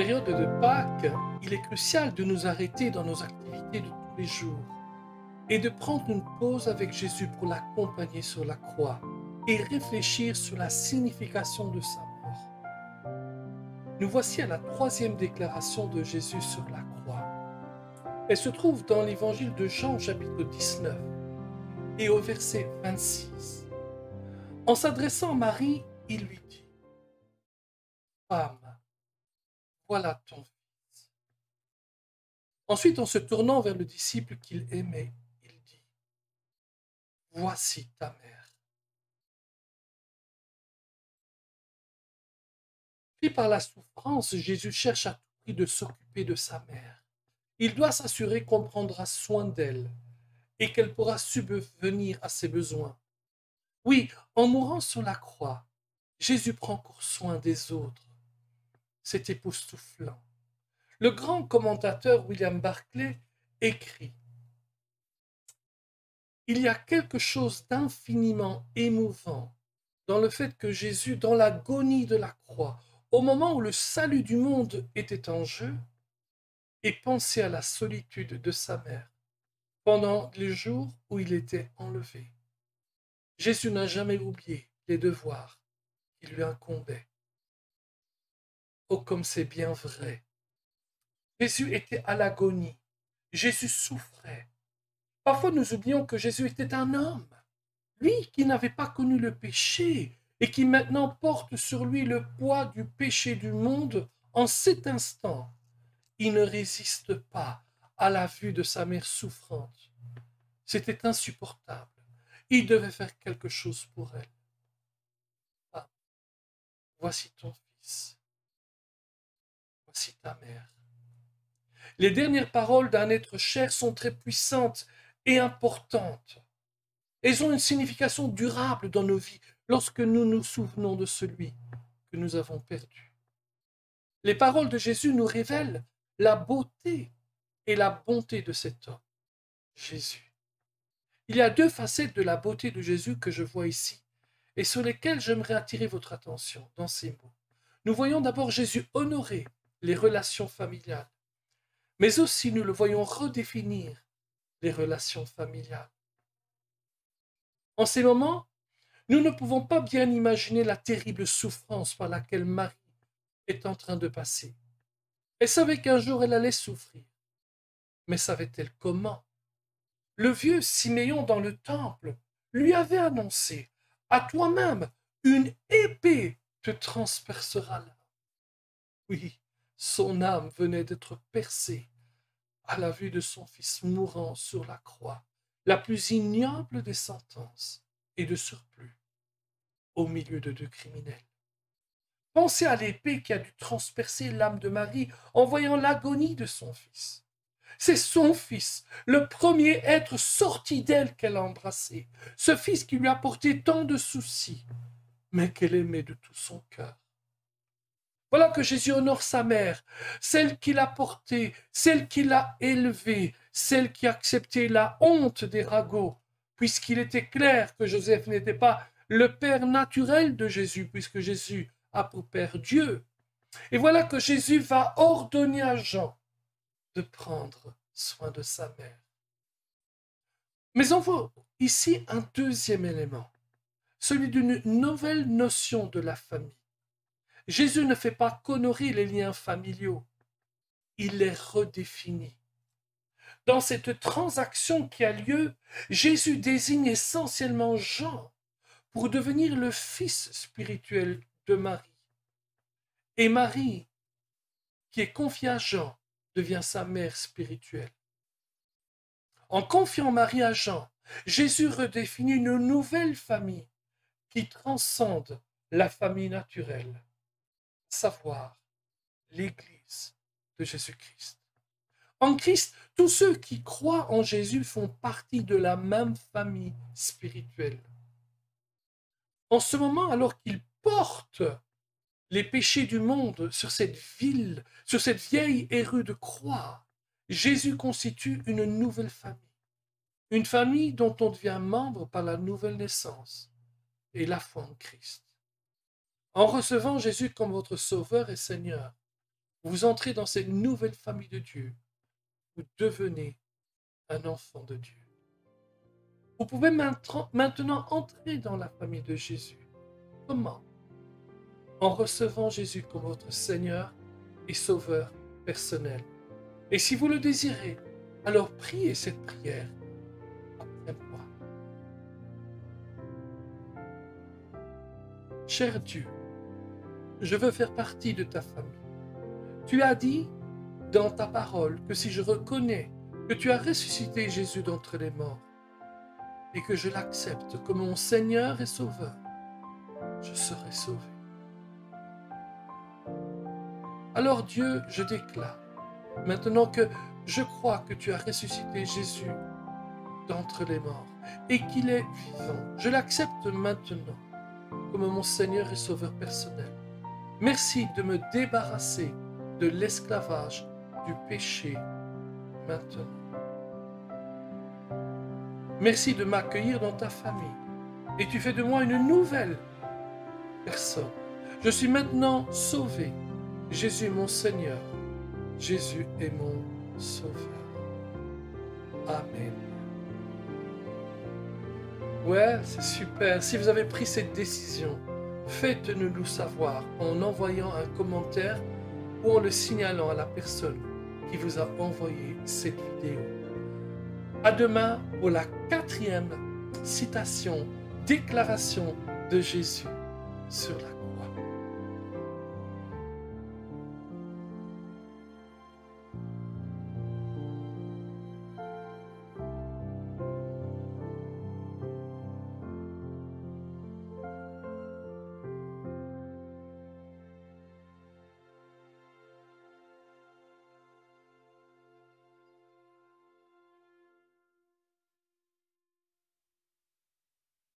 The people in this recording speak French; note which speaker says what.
Speaker 1: période de Pâques, il est crucial de nous arrêter dans nos activités de tous les jours et de prendre une pause avec Jésus pour l'accompagner sur la croix et réfléchir sur la signification de sa mort. Nous voici à la troisième déclaration de Jésus sur la croix. Elle se trouve dans l'évangile de Jean, chapitre 19, et au verset 26. En s'adressant à Marie, il lui dit : « Femme, voilà ton fils. » Ensuite, en se tournant vers le disciple qu'il aimait, il dit : « Voici ta mère. » Pris par la souffrance, Jésus cherche à tout prix de s'occuper de sa mère. Il doit s'assurer qu'on prendra soin d'elle et qu'elle pourra subvenir à ses besoins. Oui, en mourant sur la croix, Jésus prend encore soin des autres. C'est époustouflant. Le grand commentateur William Barclay écrit : « Il y a quelque chose d'infiniment émouvant dans le fait que Jésus, dans l'agonie de la croix, au moment où le salut du monde était en jeu, ait pensé à la solitude de sa mère pendant les jours où il était enlevé. Jésus n'a jamais oublié les devoirs qui lui incombaient. Oh, comme c'est bien vrai! Jésus était à l'agonie. Jésus souffrait. Parfois, nous oublions que Jésus était un homme. Lui qui n'avait pas connu le péché et qui maintenant porte sur lui le poids du péché du monde, en cet instant, il ne résiste pas à la vue de sa mère souffrante. C'était insupportable. Il devait faire quelque chose pour elle. Ah, voici ton fils. Voici ta mère. Les dernières paroles d'un être cher sont très puissantes et importantes. Elles ont une signification durable dans nos vies lorsque nous nous souvenons de celui que nous avons perdu. Les paroles de Jésus nous révèlent la beauté et la bonté de cet homme, Jésus. Il y a deux facettes de la beauté de Jésus que je vois ici et sur lesquelles j'aimerais attirer votre attention dans ces mots. Nous voyons d'abord Jésus honorer les relations familiales, mais aussi nous le voyons redéfinir les relations familiales. En ces moments, nous ne pouvons pas bien imaginer la terrible souffrance par laquelle Marie est en train de passer. Elle savait qu'un jour elle allait souffrir, mais savait-elle comment? Le vieux Siméon dans le temple lui avait annoncé : « À toi-même, une épée te transpercera l'âme. » Oui, son âme venait d'être percée à la vue de son fils mourant sur la croix, la plus ignoble des sentences, et de surplus, au milieu de deux criminels. Pensez à l'épée qui a dû transpercer l'âme de Marie en voyant l'agonie de son fils. C'est son fils, le premier être sorti d'elle qu'elle a embrassé, ce fils qui lui a porté tant de soucis, mais qu'elle aimait de tout son cœur. Voilà que Jésus honore sa mère, celle qui l'a porté, celle qui l'a élevé, celle qui a accepté la honte des ragots, puisqu'il était clair que Joseph n'était pas le père naturel de Jésus, puisque Jésus a pour père Dieu. Et voilà que Jésus va ordonner à Jean de prendre soin de sa mère. Mais on voit ici un deuxième élément, celui d'une nouvelle notion de la famille. Jésus ne fait pas qu'honorer les liens familiaux, il les redéfinit. Dans cette transaction qui a lieu, Jésus désigne essentiellement Jean pour devenir le fils spirituel de Marie. Et Marie, qui est confiée à Jean, devient sa mère spirituelle. En confiant Marie à Jean, Jésus redéfinit une nouvelle famille qui transcende la famille naturelle, à savoir l'Église de Jésus-Christ. En Christ, tous ceux qui croient en Jésus font partie de la même famille spirituelle. En ce moment, alors qu'il porte les péchés du monde sur cette ville, sur cette vieille et rude croix, Jésus constitue une nouvelle famille dont on devient membre par la nouvelle naissance et la foi en Christ. En recevant Jésus comme votre Sauveur et Seigneur, vous entrez dans cette nouvelle famille de Dieu. Vous devenez un enfant de Dieu. Vous pouvez maintenant entrer dans la famille de Jésus. Comment? En recevant Jésus comme votre Seigneur et Sauveur personnel. Et si vous le désirez, alors priez cette prière après moi. Cher Dieu, je veux faire partie de ta famille. Tu as dit dans ta parole que si je reconnais que tu as ressuscité Jésus d'entre les morts et que je l'accepte comme mon Seigneur et Sauveur, je serai sauvé. Alors Dieu, je déclare, maintenant que je crois que tu as ressuscité Jésus d'entre les morts et qu'il est vivant, je l'accepte maintenant comme mon Seigneur et Sauveur personnel. Merci de me débarrasser de l'esclavage du péché maintenant. Merci de m'accueillir dans ta famille et tu fais de moi une nouvelle personne. Je suis maintenant sauvé. Jésus est mon Seigneur. Jésus est mon Sauveur. Amen. Ouais, c'est super. Si vous avez pris cette décision, faites-nous savoir en envoyant un commentaire ou en le signalant à la personne qui vous a envoyé cette vidéo. À demain pour la 4e citation, déclaration de Jésus sur la